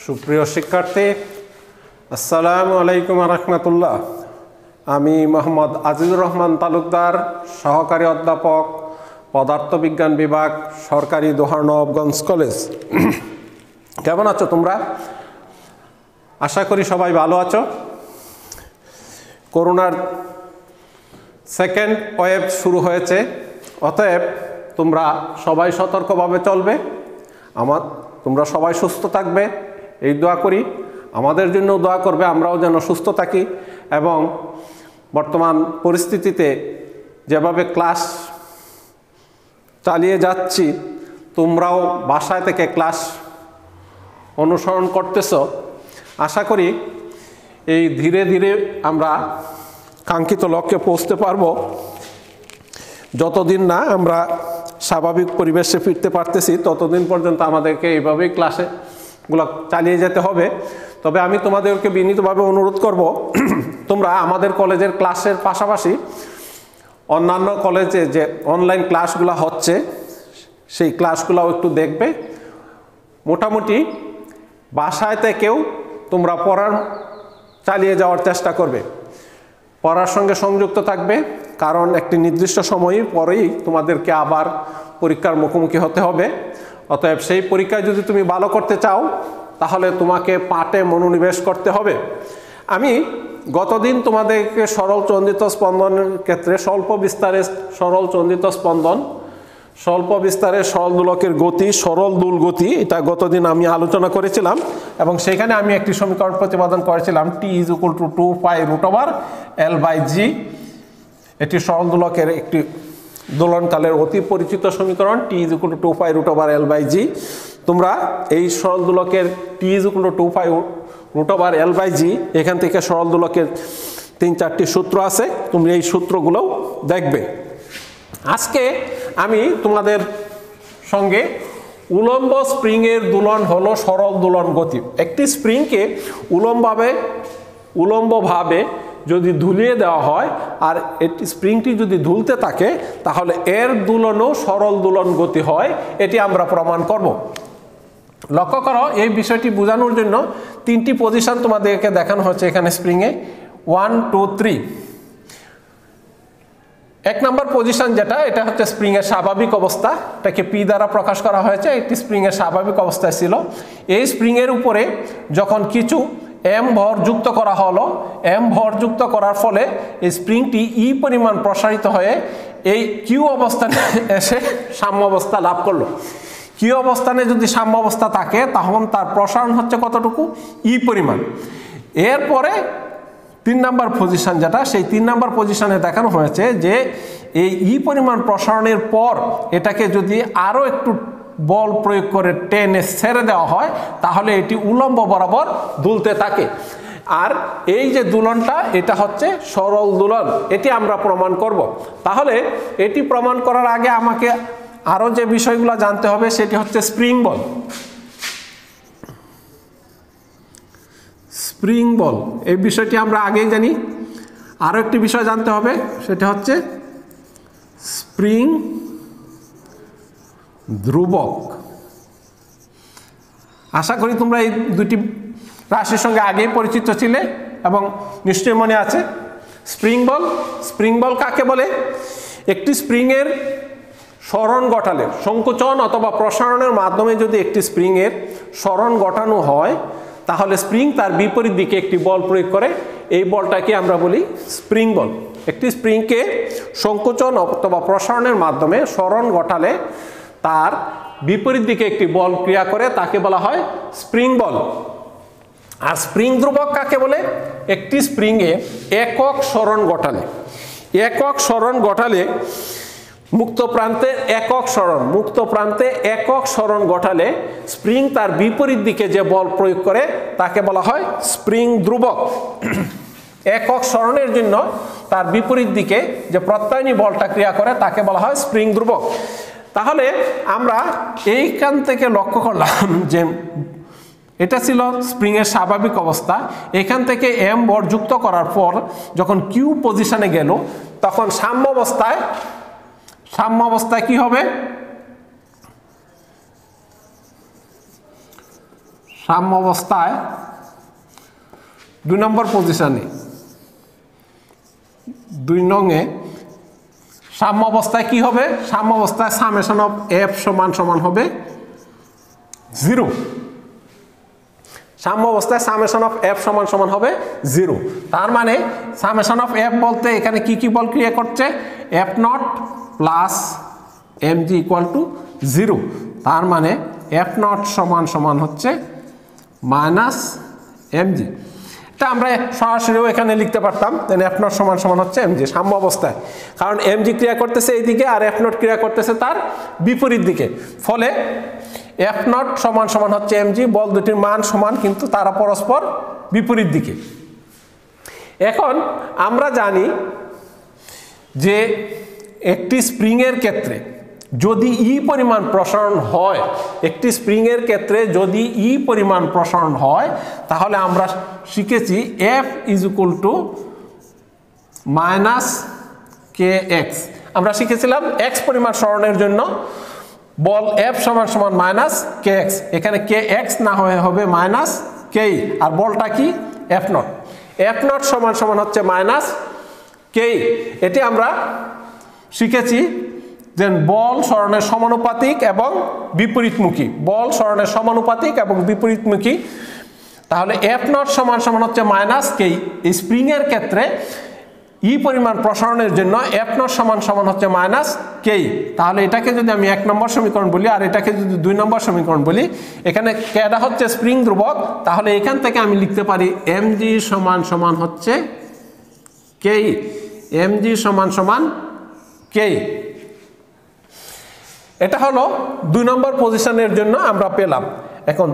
সুপ্রিয় শিক্ষার্থী, আসসালামু আলাইকুম রাহমাতুল্লাহ। আমি মোহাম্মদ আজিজুর রহমান তালুকদার, সহকারী অধ্যাপক, পদার্থবিজ্ঞান বিভাগ, সরকারি দোহার-নবাবগঞ্জ কলেজ। কেমন আছো তোমরা? আশা করি সবাই ভালো আছো। করোনার সেকেন্ড ওয়েভ শুরু হয়েছে, অতএব তোমরা সবাই সতর্কভাবে চলবে। তোমরা সবাই সুস্থ থাকবে এই দোয়া করি। আমাদের জন্য দোয়া করবে, আমরাও যেন সুস্থ থাকি এবং বর্তমান পরিস্থিতিতে যেভাবে ক্লাস চালিয়ে যাচ্ছি, তোমরাও বাসায় থেকে ক্লাস অনুসরণ করতেছ। আশা করি এই ধীরে ধীরে আমরা কাঙ্ক্ষিত লক্ষ্যে পৌঁছতে পারবো, যতদিন না আমরা স্বাভাবিক পরিবেশে ফিরতে পারতেছি ততদিন পর্যন্ত আমাদেরকে এইভাবেই ক্লাসেগুলো চালিয়ে যেতে হবে। তবে আমি তোমাদেরকে বিনীতভাবে অনুরোধ করব, তোমরা আমাদের কলেজের ক্লাসের পাশাপাশি অন্যান্য কলেজে যে অনলাইন ক্লাসগুলো হচ্ছে সেই ক্লাসগুলোও একটু দেখবে। মোটামুটি বাসায় থেকেও তোমরা পড়ার চালিয়ে যাওয়ার চেষ্টা করবে, পড়ার সঙ্গে সংযুক্ত থাকবে, কারণ একটি নির্দিষ্ট সময় পরেই তোমাদেরকে আবার পরীক্ষার মুখোমুখি হতে হবে। অতএব সেই পরীক্ষায় যদি তুমি ভালো করতে চাও তাহলে তোমাকে পাঠে মনোনিবেশ করতে হবে। আমি গতদিন তোমাদেরকে সরল চন্দ্রিত স্পন্দনের ক্ষেত্রে স্বল্প বিস্তারে সরল চন্দ্রিত স্পন্দন, স্বল্প বিস্তারে সরল দোলকের গতি, সরল দুল গতি, এটা গতদিন আমি আলোচনা করেছিলাম এবং সেখানে আমি একটি সমীকরণ প্রতিপাদন করেছিলাম T = 2π√L/g। এটি সরল দোলকের একটি দোলনকালের অতি পরিচিত সমীকরণ T = 2π√L/g। তোমরা এই সরল দোলকের T = 2π√L/g এখান থেকে সরল দোলকের 3-4টি সূত্র আছে, তুমি এই সূত্রগুলোও দেখবে। আজকে আমি তোমাদের সঙ্গে উলম্ব স্প্রিংয়ের দোলন হলো সরল দোলন গতি। একটি স্প্রিংকে উলম্বভাবে যদি ঝুলিয়ে দেওয়া হয় আর এটি স্প্রিংটি যদি ঝুলতে থাকে তাহলে এর দোলনও সরল দোলন গতি হয়, এটি আমরা প্রমাণ করব। লক্ষ্য করো, এই বিষয়টি বোঝানোর জন্য 3টি পজিশন তোমাদেরকে দেখানো হচ্ছে এখানে স্প্রিংয়ে, 1, 2, 3। 1 নম্বর পজিশন যেটা, এটা হচ্ছে স্প্রিংয়ের স্বাভাবিক অবস্থা, এটাকে P দ্বারা প্রকাশ করা হয়েছে। একটি স্প্রিংয়ের স্বাভাবিক অবস্থায় ছিল। এই স্প্রিংয়ের উপরে যখন কিছু m ভর যুক্ত করা হলো, m ভর যুক্ত করার ফলে এই স্প্রিংটি E পরিমাণ প্রসারিত হয়ে এই Q অবস্থানে এসে সাম্য অবস্থা লাভ করলো। Q অবস্থানে যদি সাম্য অবস্থা থাকে তখন তার প্রসারণ হচ্ছে কতটুকু? E পরিমাণ। এরপরে 3 নম্বর পজিশন যেটা, সেই 3 নম্বর পজিশনে দেখানো হয়েছে যে এই E পরিমাণ প্রসারণের পর এটাকে যদি আরও একটু বল প্রয়োগ করে টেনে ছেড়ে দেওয়া হয় তাহলে এটি উলম্ব বরাবর দুলতে থাকে। আর এই যে দুলনটা, এটা হচ্ছে সরল দুলন, এটি আমরা প্রমাণ করব। তাহলে এটি প্রমাণ করার আগে আমাকে আরও যে বিষয়গুলো জানতে হবে সেটি হচ্ছে স্প্রিং বল। স্প্রিং বল এই বিষয়টি আমরা আগেই জানি। আরও একটি বিষয় জানতে হবে, সেটা হচ্ছে স্প্রিং ধ্রুবক। আশা করি তোমরা এই দুটি রাশির সঙ্গে আগেই পরিচিত ছিলে এবং নিশ্চয়ই মনে আছে। স্প্রিং বল কাকে বলে? একটি স্প্রিংয়ের সরণ ঘটালে, সংকোচন অথবা প্রসারণের মাধ্যমে যদি একটি স্প্রিংয়ের সরণ ঘটানো হয় তাহলে স্প্রিং তার বিপরীত দিকে একটি বল প্রয়োগ করে, এই বলটাকে আমরা বলি স্প্রিং বল। একটি স্প্রিংকে সংকোচন অথবা প্রসারণের মাধ্যমে সরণ ঘটালে তার বিপরীত দিকে একটি বল ক্রিয়া করে, তাকে বলা হয় স্প্রিং বল। আর স্প্রিং ধ্রুবক কাকে বলে? একটি স্প্রিংয়ে একক সরণ ঘটালে মুক্ত প্রান্তে একক সরণ ঘটালে স্প্রিং তার বিপরীত দিকে যে বল প্রয়োগ করে তাকে বলা হয় স্প্রিং ধ্রুবক। একক সরণের জন্য তার বিপরীত দিকে যে প্রত্যয়নী বলটা ক্রিয়া করে তাকে বলা হয় স্প্রিং ধ্রুবক। তাহলে আমরা এইখান থেকে লক্ষ্য করলাম যে এটা ছিল স্প্রিংয়ের স্বাভাবিক অবস্থা। এখান থেকে m ভর যুক্ত করার পর যখন Q পজিশনে গেল তখন সাম্য অবস্থায় কি হবে? সাম্য অবস্থায় 2 নম্বর পজিশনে 2 নংয়ে সাম্য অবস্থায় কি হবে? সাম্য অবস্থায় সামেশন অফ এফ সমান সমান হবে 0। সাম্য অবস্থায় সামেশন অফ এফ সমান সমান হবে 0। তার মানে সামেশন অফ এফ বলতে এখানে কি কি বল ক্রিয়া করছে? F net plus M G equal to 0। তার মানে এফ নট সমান সমান হচ্ছে মাইনাস এম জি। এটা আমরা সরাসরিও এখানে লিখতে পারতাম, এফ নট সমান সমান হচ্ছে এম জি সাম্য অবস্থায়, কারণ এম জি ক্রিয়া করতেছে এইদিকে আর এফ নট ক্রিয়া করতেছে তার বিপরীত দিকে। ফলে এফ নট সমান সমান হচ্ছে এম জি, বল দুটির মান সমান কিন্তু তারা পরস্পর বিপরীত দিকে। এখন আমরা জানি যে একটি স্প্রিংয়ের ক্ষেত্রে যদি ই পরিমাণ প্রসারণ হয়, একটি স্প্রিংয়ের ক্ষেত্রে যদি ই পরিমাণ প্রসারণ হয়, তাহলে আমরা শিখেছি F is equal to minus K x. আমরা শিখেছিলাম এক্স পরিমাণ সরণের জন্য বল এফ সমান সমান মাইনাস কে এক্স। এখানে কে এক্স না হয়ে হবে মাইনাস কে, আর বলটা কি? F not. এফ নট সমান সমান হচ্ছে মাইনাস কে। এটি আমরা শিখেছি যে বল সরণের সমানুপাতিক এবং বিপরীতমুখী, বল সরণের সমানুপাতিক এবং বিপরীতমুখী। তাহলে এফ নট সমান সমান হচ্ছে মাইনাস কে। এই স্প্রিংয়ের ক্ষেত্রে ই পরিমাণ প্রসারণের জন্য এফ নট সমান সমান হচ্ছে মাইনাস কে। তাহলে এটাকে যদি আমি 1 নম্বর সমীকরণ বলি আর এটাকে যদি 2 নম্বর সমীকরণ বলি, এখানে কেটা হচ্ছে স্প্রিং ধ্রুবক, তাহলে এখান থেকে আমি লিখতে পারি এম জি সমান সমান হচ্ছে কে। এম জি সমান সমান কে। এটা হলো 2 নম্বর পজিশনের জন্য আমরা পেলাম। এখন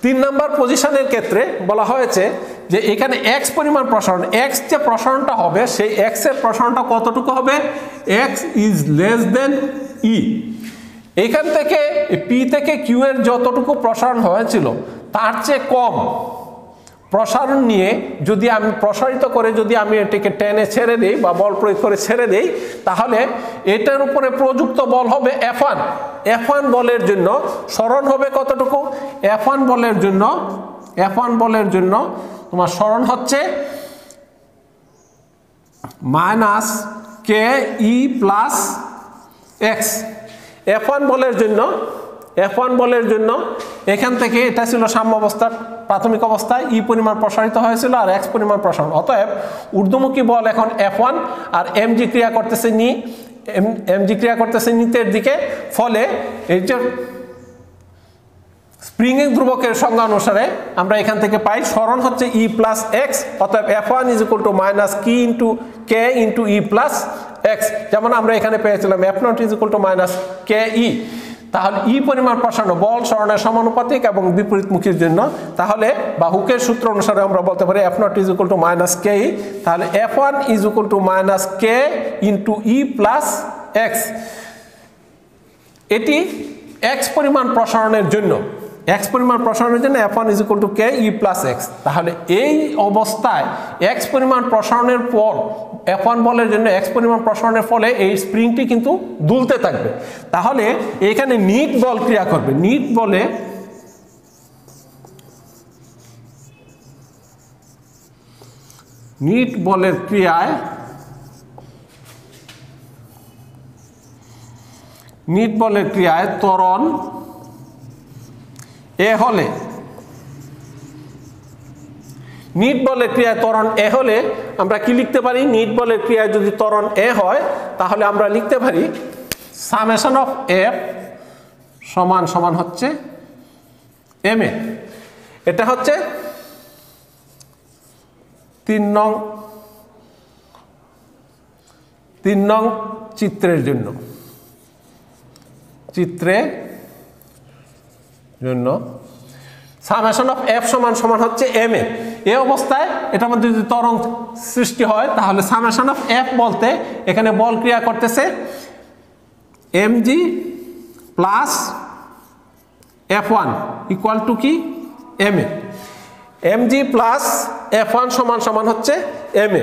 3 নম্বর পজিশনের ক্ষেত্রে বলা হয়েছে যে এখানে এক্স পরিমাণ প্রসারণ, এক্স যে প্রসারণটা হবে সেই এক্স এর প্রসারণটা কতটুকু হবে? এক্স ইজ লেস দেন ই। এখান থেকে পি থেকে কিউ এর যতটুকু প্রসারণ হয়েছিল তার চেয়ে কম প্রসারণ নিয়ে যদি আমি প্রসারিত করে যদি আমি এটাকে টেনে ছেড়ে দিই বা বল প্রয়োগ করে ছেড়ে দিই, তাহলে এটার উপরে প্রযুক্ত বল হবে F1। F1 বলের জন্য সরণ হবে কতটুকু? F1 বলের জন্য তোমার সরণ হচ্ছে minus K E plus x. F1 বলের জন্য এখান থেকে এটা ছিল সাম্য অবস্থার প্রাথমিক অবস্থায় ই পরিমাণ প্রসারিত হয়েছিল আর এক্স পরিমাণ প্রসারণ। অতএব ঊর্ধ্বমুখী বল এখন F1 আর এমজি ক্রিয়া করতেছে নিচের দিকে। ফলে এই যে স্প্রিংয়ের ধ্রুবকের সংজ্ঞা অনুসারে আমরা এখান থেকে পাই সরণ হচ্ছে ই প্লাস এক্স। অতএব F1 is equal to minus কি into K into E plus X, যেমন আমরা এখানে পেয়েছিলাম F not is equal to minus K E. তাহলে ই পরিমাণ প্রসারণ বল সরণের সমানুপাতিক এবং বিপরীতমুখীর জন্য, তাহলে বা হুকের সূত্র অনুসারে আমরা বলতে পারি F not is equal to minus K E. তাহলে F1 is equal to minus K into E plus X. এটি এক্স পরিমাণ প্রসারণের জন্য, F1 is equal to K E plus X. তাহলে এই অবস্থায় এক্স পরিমাণ প্রসারণের পর F1 বলের জন্য এক্স পরিমাণ প্রসারণের ফলে এই স্প্রিংটি কিন্তু দুলতে থাকবে। তাহলে এখানে নিট বল ক্রিয়া করবে। নিট বলের ক্রিয়ায় ত্বরণ এ হলে, নিট বলের ক্রিয়ায় ত্বরণ এ হলে আমরা কি লিখতে পারি? নিট বলের ক্রিয়ায় যদি ত্বরণ এ হয় তাহলে আমরা লিখতে পারি সামেশন অফ এফ সমান সমান হচ্ছে এম এ। এটা হচ্ছে 3 নং চিত্রের জন্য সামেশন অফ এফ সমান সমান হচ্ছে এম এ। এই অবস্থায় এটার মধ্যে যদি ত্বরণ সৃষ্টি হয় তাহলে সামেশন অফ এফ বলতে এখানে বল ক্রিয়া করতেছে MG plus F1 equal to কি? M A. MG plus F1 সমান সমান হচ্ছে এম এ।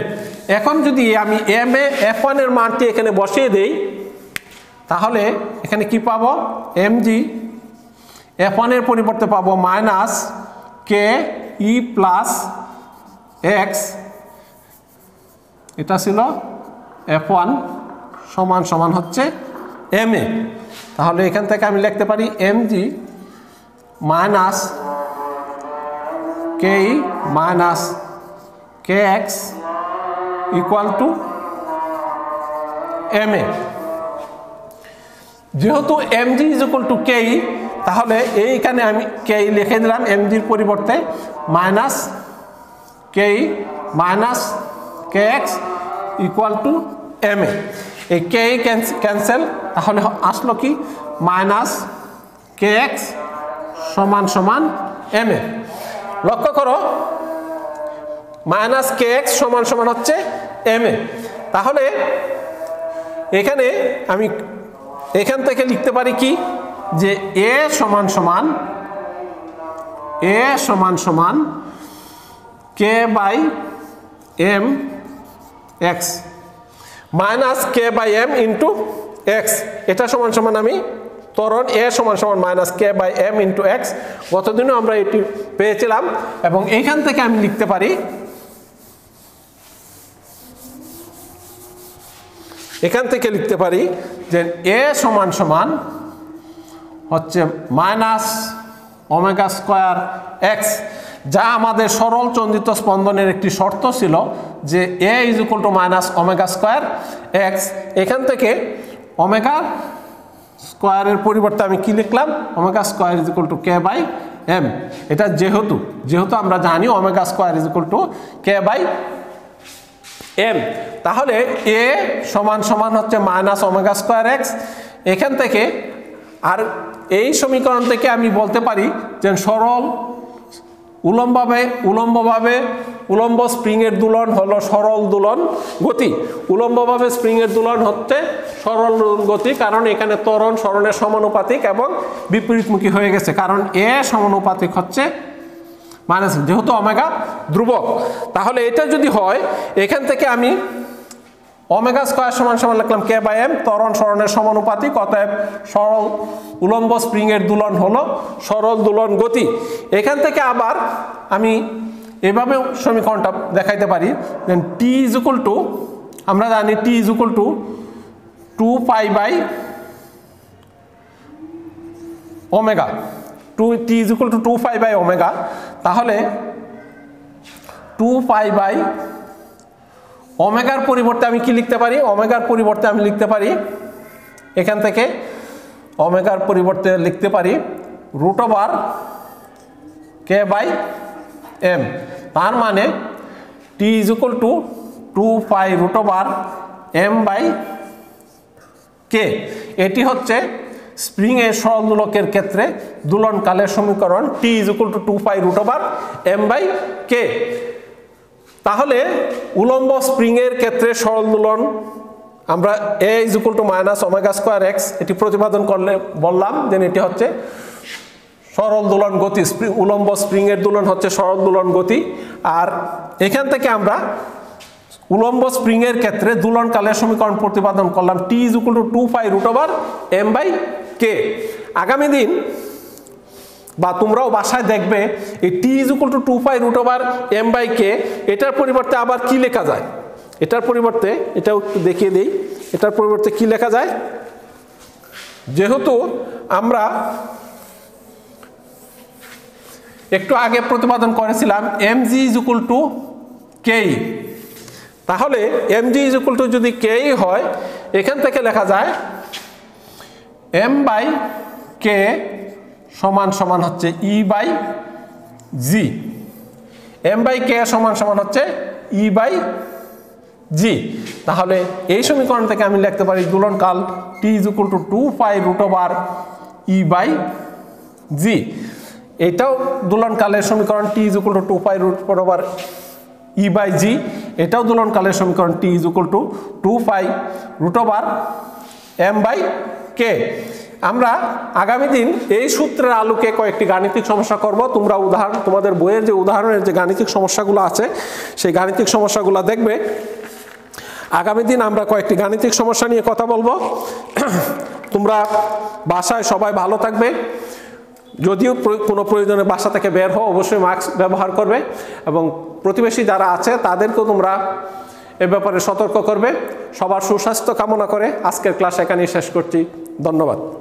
এখন যদি আমি এম এ F1 এর মানটি এখানে বসিয়ে দেই তাহলে এখানে কি পাবো? এমজি F1 এর পরিবর্তে পাবো minus K E plus x, এটা ছিল F1 সমান সমান হচ্ছে এম এ। তাহলে এখান থেকে আমি লিখতে পারি mg minus K E minus K X equal to M A. যেহেতু mg is equal to K E, তাহলে এইখানে আমি কে ই লিখে দিলাম mgর পরিবর্তে minus K E minus K X equal to M A. এই কে ই ক্যান্সেল, তাহলে আসলো কি মাইনাস কে এক্স সমান সমান এম এ। লক্ষ্য করো মাইনাস কে এক্স সমান সমান হচ্ছে এম এ। তাহলে এখানে আমি এখান থেকে লিখতে পারি কি যে এ সমান সমান K by M X minus K by M into X, এটা সমান সমান আমি ত্বরণ এ সমান সমান minus K by M into X, গতদিনও আমরা এটি পেয়েছিলাম। এবং এইখান থেকে আমি লিখতে পারি যে এ সমান সমান হচ্ছে মাইনাস ওমেগা স্কয়ার এক্স, যা আমাদের সরল চন্দ্রিত স্পন্দনের একটি শর্ত ছিল যে A is equal to minus omega square X. এখান থেকে ওমেগা স্কয়ারের পরিবর্তে আমি কি লিখলাম omega square is equal to K by M. এটা যেহেতু আমরা জানি omega square is equal to K by M, তাহলে এ সমান সমান হচ্ছে মাইনাস ওমেগা স্কয়ার এক্স। এখান থেকে আর এই সমীকরণ থেকে আমি বলতে পারি যে সরল উলম্ব স্প্রিং এর দুলন হলো সরল দুলন গতি, উলম্বভাবে স্প্রিং এর দুলন হচ্ছে সরল গতি, কারণ এখানে ত্বরণ সরণের সমানুপাতিক এবং বিপরীতমুখী হয়ে গেছে, কারণ এ সমানুপাতিক হচ্ছে মাইনাস যেহেতু ওমেগা ধ্রুবক। তাহলে এটা যদি হয় এখান থেকে আমি ওমেগা স্কয়ার সমান সমান লিখলাম কে বাই এম, ত্বরণ সরণের সমানুপাতিক, অতএব সরল উলম্ব স্প্রিং এর দুলন হলো সরল দুলন গতি। এখান থেকে আবার আমি এভাবে সমীকরণটা দেখাইতে পারি যে টি ইজ ইকুয়াল টু, আমরা জানি T is equal to 2 pi by omega, T is equal to 2 pi by omega. তাহলে 2 পাই বাই ওমেগার পরিবর্তে আমি কি লিখতে পারি, ওমেগার পরিবর্তে আমি লিখতে পারি এখান থেকে ওমেগার পরিবর্তে লিখতে পারি root over K by M. তার মানে T is equal to 2 pi root over M by K. এটি হচ্ছে স্প্রিং এর সরল দোলকের ক্ষেত্রে দোলনকালের সমীকরণ T is equal to 2 pi root over M by K. তাহলে উলম্ব স্প্রিং এর ক্ষেত্রে সরল দোলন আমরা A is equal to minus omega square X এটি প্রতিপাদন করলে বললাম যে এটি হচ্ছে সরল দোলন গতি, উলম্ব স্প্রিং এর দোলন হচ্ছে সরল দোলন গতি। আর এখান থেকে আমরা উলম্ব স্প্রিং এর ক্ষেত্রে দোলনকালের সমীকরণ প্রতিপাদন করলাম T is equal to 2 pi root over M by K. আগামী দিন বা তোমরাও বাসায় দেখবে এই T is equal to 2 pi root over M by K, এটার পরিবর্তে আবার কি লেখা যায়, এটার পরিবর্তে এটাও একটু দেখিয়ে দিই, এটার পরিবর্তে কি লেখা যায়। যেহেতু আমরা একটু আগে প্রতিপাদন করেছিলাম mg ইজ ইকুয়াল টু কে, তাহলে mg ইজ ইকুয়াল টু যদি কে হয় এখান থেকে লেখা যায় m বাই কে সমান সমান হচ্ছে ই বাই জি, এম বাই কে সমান সমান হচ্ছে ই বাই জি। তাহলে এই সমীকরণ থেকে আমি লিখতে পারি দোলনকাল T is equal to 2 pi root over E by G. এটাও দোলনকালের সমীকরণ T is equal to 2 pi root over E by G, এটাও দোলনকালের সমীকরণ T is equal to 2 pi root over M by K. আমরা আগামী দিন এই সূত্রের আলোকে কয়েকটি গাণিতিক সমস্যা করব। তোমরা তোমাদের বইয়ের যে উদাহরণের যে গাণিতিক সমস্যাগুলো আছে সেই গাণিতিক সমস্যাগুলো দেখবে। আগামী দিন আমরা কয়েকটি গাণিতিক সমস্যা নিয়ে কথা বলবো। তোমরা বাসায় সবাই ভালো থাকবে, যদিও কোনো প্রয়োজনে বাসা থেকে বের হও অবশ্যই মাস্ক ব্যবহার করবে এবং প্রতিবেশী যারা আছে তাদেরকেও তোমরা এ ব্যাপারে সতর্ক করবে। সবার সুস্বাস্থ্য কামনা করে আজকের ক্লাস এখানেই শেষ করছি। ধন্যবাদ।